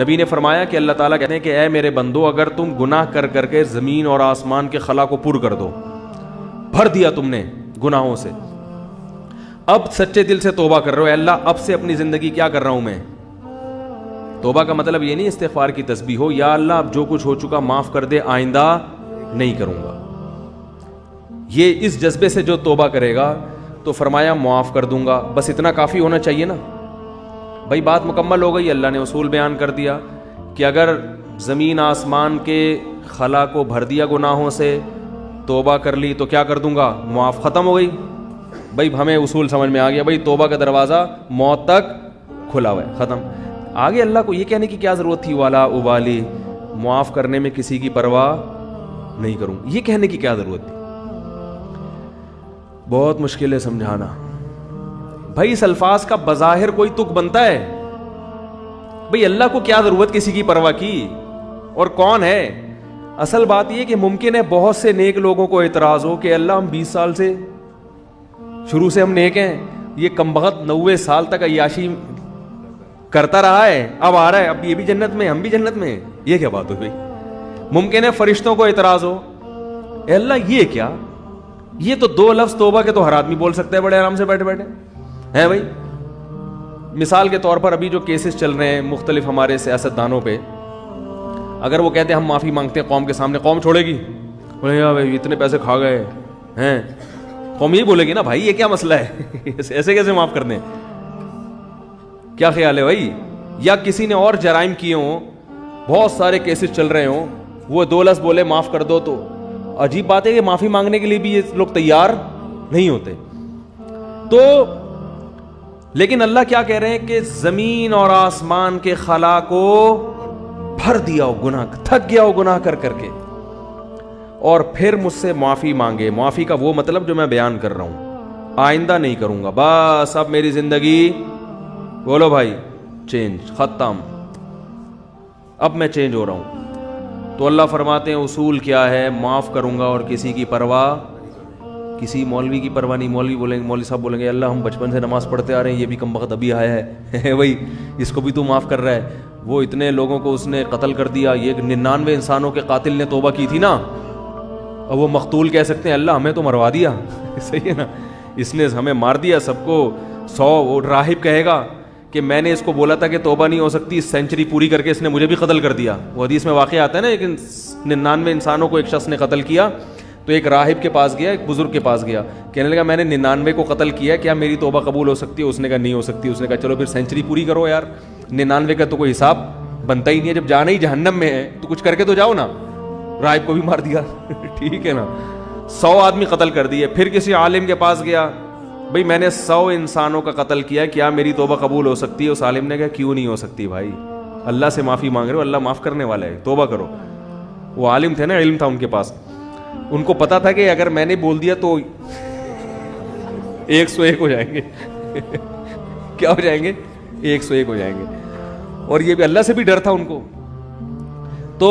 نبی نے فرمایا کہ اللہ تعالیٰ کہتے ہیں کہ اے میرے بندو، اگر تم گناہ کر کر کے زمین اور آسمان کے خلا کو پر کر دو، بھر دیا تم نے گناہوں سے، اب سچے دل سے توبہ کر رہے ہو، اے اللہ اب سے اپنی زندگی کیا کر رہا ہوں میں. توبہ کا مطلب یہ نہیں استغفار کی تسبیح ہو، یا اللہ اب جو کچھ ہو چکا معاف کر دے، آئندہ نہیں کروں گا. یہ اس جذبے سے جو توبہ کرے گا تو فرمایا معاف کر دوں گا. بس اتنا کافی ہونا چاہیے نا بھائی. بات مکمل ہو گئی. اللہ نے اصول بیان کر دیا کہ اگر زمین آسمان کے خلا کو بھر دیا گناہوں سے، توبہ کر لی تو کیا کر دوں گا، معاف. ختم ہو گئی بھائی. ہمیں اصول سمجھ میں آ گیا بھائی. توبہ کا دروازہ موت تک کھلا ہوا ہے، ختم. آگے اللہ کو یہ کہنے کی کیا ضرورت تھی، والا ابالی، معاف کرنے میں کسی کی پرواہ نہیں کروں، یہ کہنے کی کیا ضرورت تھی. بہت مشکل ہے سمجھانا بھائی. اس الفاظ کا بظاہر کوئی تک بنتا ہے بھئی. اللہ کو کیا ضرورت کسی کی پرواہ کی، اور کون ہے. اصل بات یہ کہ ممکن ہے بہت سے نیک لوگوں کو اعتراض ہو کہ اللہ ہم 20 سال سے شروع سے ہم نیک ہیں، یہ کمبخت 90 سال تک عیاشی کرتا رہا ہے، اب آ رہا ہے، اب یہ بھی جنت میں، ہم بھی جنت میں. یہ کیا بات ہو بھائی. ممکن ہے فرشتوں کو اعتراض ہو، اے اللہ یہ کیا. یہ تو 2 لفظ توبہ کے تو ہر آدمی بول سکتا ہے بڑے آرام سے بیٹھے بیٹھے ہیں بھائی. مثال کے طور پر ابھی جو کیسز چل رہے ہیں مختلف ہمارے سیاستدانوں پہ، اگر وہ کہتے ہیں ہم معافی مانگتے ہیں قوم کے سامنے، قوم چھوڑے گی؟ بولے یار بھائی اتنے پیسے کھا گئے ہیں، قوم یہی بولے گی نا بھائی یہ کیا مسئلہ ہے ایسے کیسے معاف کر دیں. کیا خیال ہے بھائی. یا کسی نے اور جرائم کیے ہوں، بہت سارے کیسز چل رہے ہوں، وہ 2 لفظ بولے معاف کر دو، تو عجیب بات ہے کہ معافی مانگنے کے لیے بھی یہ لوگ تیار نہیں ہوتے. تو لیکن اللہ کیا کہہ رہے ہیں کہ زمین اور آسمان کے خلا کو بھر دیا ہو گناہ، تھک گیا ہو گناہ کر کر کے، اور پھر مجھ سے معافی مانگے. معافی کا وہ مطلب جو میں بیان کر رہا ہوں، آئندہ نہیں کروں گا، بس اب میری زندگی بولو بھائی چینج، ختم، اب میں چینج ہو رہا ہوں. تو اللہ فرماتے ہیں اصول کیا ہے، معاف کروں گا اور کسی کی پرواہ، کسی مولوی کی پرواہ نہیں. مولوی صاحب بولیں گے اللہ ہم بچپن سے نماز پڑھتے آ رہے ہیں، یہ بھی کم وقت ابھی آیا ہے بھائی اس کو بھی تو معاف کر رہا ہے. وہ اتنے لوگوں کو اس نے قتل کر دیا، یہ 99 انسانوں کے قاتل نے توبہ کی تھی نا، اب وہ مقتول کہہ سکتے ہیں اللہ ہمیں تو مروا دیا صحیح ہے نا، اس نے ہمیں مار دیا سب کو. 100 راہب کہے گا کہ میں نے اس کو بولا تھا کہ توبہ نہیں ہو سکتی، سینچری پوری کر کے اس نے مجھے بھی قتل کر دیا. وہ حدیث میں واقعہ آتا ہے نا، لیکن 99 انسانوں کو ایک شخص نے قتل کیا. تو ایک راہب کے پاس گیا، ایک بزرگ کے پاس گیا، کہنے لگا میں نے 99 کو قتل کیا، کیا میری توبہ قبول ہو سکتی ہے؟ اس نے کہا نہیں ہو سکتی. اس نے کہا چلو پھر سینچری پوری کرو یار، 99 کا تو کوئی حساب بنتا ہی نہیں ہے، جب جانا ہی جہنم میں ہے تو کچھ کر کے تو جاؤ نا. راہب کو بھی مار دیا ٹھیک ہے نا، 100 آدمی قتل کر دیے. پھر کسی عالم کے پاس گیا، بھئی میں نے 100 انسانوں کا قتل کیا، کیا میری توبہ قبول ہو سکتی ہے؟ اس عالم نے کہا کیوں نہیں ہو سکتی بھائی، اللہ سے معافی مانگ رہے ہو، اللہ معاف کرنے والا ہے، توبہ کرو. وہ عالم تھے نا، علم تھا ان کے پاس، ان کو پتا تھا کہ اگر میں نے بول دیا تو 101 ہو جائیں گے کیا ہو جائیں گے؟ 101 ہو جائیں گے. اور یہ بھی اللہ سے بھی ڈر تھا ان کو. تو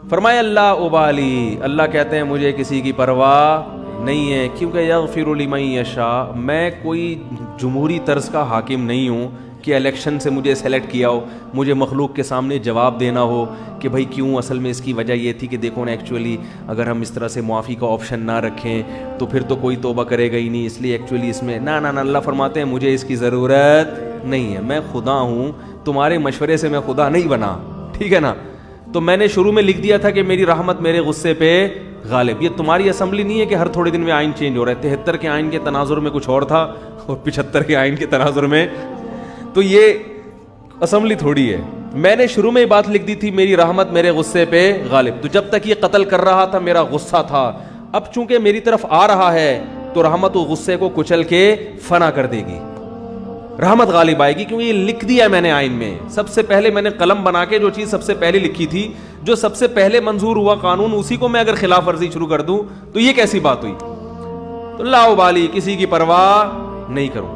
فرمایا اللہ ابالی، اللہ کہتے ہیں مجھے کسی کی پرواہ نہیں ہے، کیونکہ یغفر لمن یشاء، میں کوئی جمہوری طرز کا حاکم نہیں ہوں کہ الیکشن سے مجھے سلیکٹ کیا ہو، مجھے مخلوق کے سامنے جواب دینا ہو کہ بھائی کیوں. اصل میں اس کی وجہ یہ تھی کہ دیکھو نا ایکچولی اگر ہم اس طرح سے معافی کا آپشن نہ رکھیں تو پھر تو کوئی توبہ کرے گا ہی نہیں، اس لیے ایکچولی اس میں نہ. اللہ فرماتے ہیں مجھے اس کی ضرورت نہیں ہے، میں خدا ہوں، تمہارے مشورے سے میں خدا نہیں بنا، ٹھیک ہے نا. تو میں نے شروع میں لکھ دیا تھا کہ میری رحمت میرے غصے پہ غالب. یہ تمہاری اسمبلی نہیں ہے کہ ہر تھوڑے دن میں آئین چینج ہو رہا ہے. 73 کے آئین کے تناظر میں کچھ اور تھا اور 75 کے آئین کے تناظر میں، تو یہ اسمبلی تھوڑی ہے. میں نے شروع میں یہ بات لکھ دی تھی میری رحمت میرے غصے پہ غالب. تو جب تک یہ قتل کر رہا تھا میرا غصہ تھا، اب چونکہ میری طرف آ رہا ہے تو رحمت و غصے کو کچل کے فنا کر دے گی، رحمت غالب آئے گی، کیونکہ یہ لکھ دیا میں نے آئین میں. سب سے پہلے میں نے قلم بنا کے جو چیز سب سے پہلے لکھی تھی، جو سب سے پہلے منظور ہوا قانون، اسی کو میں اگر خلاف ورزی شروع کر دوں تو یہ کیسی بات ہوئی. تو لا ابالی، کسی کی پرواہ نہیں کروں.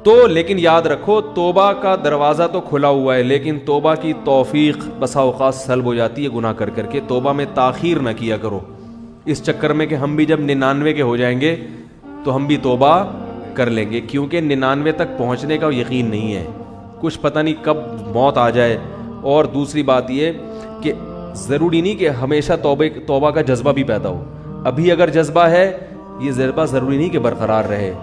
تو لیکن یاد رکھو توبہ کا دروازہ تو کھلا ہوا ہے، لیکن توبہ کی توفیق بسا اوقات سلب ہو جاتی ہے گناہ کر کر کے. توبہ میں تاخیر نہ کیا کرو اس چکر میں کہ ہم بھی جب 99 کے ہو جائیں گے تو ہم بھی توبہ کر لیں گے، کیونکہ 99 تک پہنچنے کا یقین نہیں ہے. کچھ پتہ نہیں کب موت آ جائے. اور دوسری بات یہ کہ ضروری نہیں کہ ہمیشہ توبہ کا جذبہ بھی پیدا ہو. ابھی اگر جذبہ ہے, یہ جذبہ ضروری نہیں کہ برقرار رہے.